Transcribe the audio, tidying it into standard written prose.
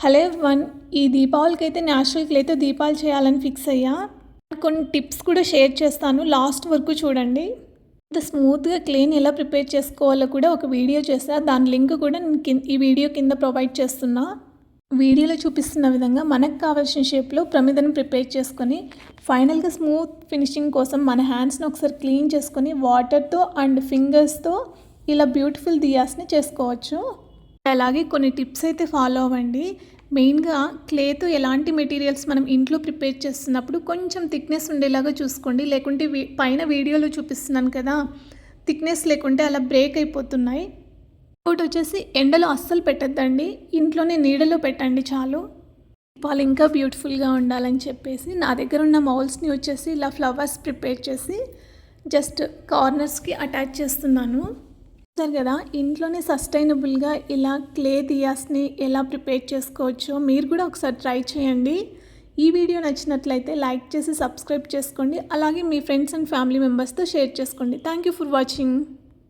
Hello everyone, ఈ దీపావళికి అయితే న్యాచురల్ క్లేతో దీపాలు చేయాలని ఫిక్స్ అయ్యా. కొన్ని టిప్స్ కూడా షేర్ చేస్తాను, లాస్ట్ వరకు చూడండి. ఇంత స్మూత్గా క్లేని ఎలా ప్రిపేర్ చేసుకోవాలో కూడా ఒక వీడియో చేస్తా. దాని లింక్ కూడా నేను ఈ వీడియో కింద ప్రొవైడ్ చేస్తున్నా. వీడియోలో చూపిస్తున్న విధంగా మనకు కావాల్సిన షేప్లో ప్రమిదను ప్రిపేర్ చేసుకొని ఫైనల్గా స్మూత్ ఫినిషింగ్ కోసం మన హ్యాండ్స్ని ఒకసారి క్లీన్ చేసుకొని వాటర్తో అండ్ ఫింగర్స్తో ఇలా బ్యూటిఫుల్ దియాస్ని చేసుకోవచ్చు. అలాగే కొన్ని టిప్స్ అయితే ఫాలో అవ్వండి. మెయిన్గా క్లేతో ఎలాంటి మెటీరియల్స్ మనం ఇంట్లో ప్రిపేర్ చేస్తున్నప్పుడు కొంచెం థిక్నెస్ ఉండేలాగా చూసుకోండి. లేకుంటే పైన వీడియోలో చూపిస్తున్నాను కదా, థిక్నెస్ లేకుంటే అలా బ్రేక్ అయిపోతున్నాయి. ఇంకోటి వచ్చేసి ఎండలో అస్సలు పెట్టద్దండి, ఇంట్లోనే నీడలో పెట్టండి చాలు. వాళ్ళు ఇంకా బ్యూటిఫుల్గా ఉండాలని చెప్పేసి నా దగ్గర ఉన్న మౌల్స్ని వచ్చేసి ఇలా ఫ్లవర్స్ ప్రిపేర్ చేసి జస్ట్ కార్నర్స్కి అటాచ్ చేస్తున్నాను. సరే కదా, ఇంట్లోనే సస్టైనబుల్గా ఇలా క్లే దియాస్ని ఎలా ప్రిపేర్ చేసుకోవచ్చో మీరు కూడా ఒకసారి ట్రై చేయండి. ఈ వీడియో నచ్చినట్లయితే లైక్ చేసి సబ్స్క్రైబ్ చేసుకోండి. అలాగే మీ ఫ్రెండ్స్ అండ్ ఫ్యామిలీ మెంబర్స్తో షేర్ చేసుకోండి. Thank you for watching.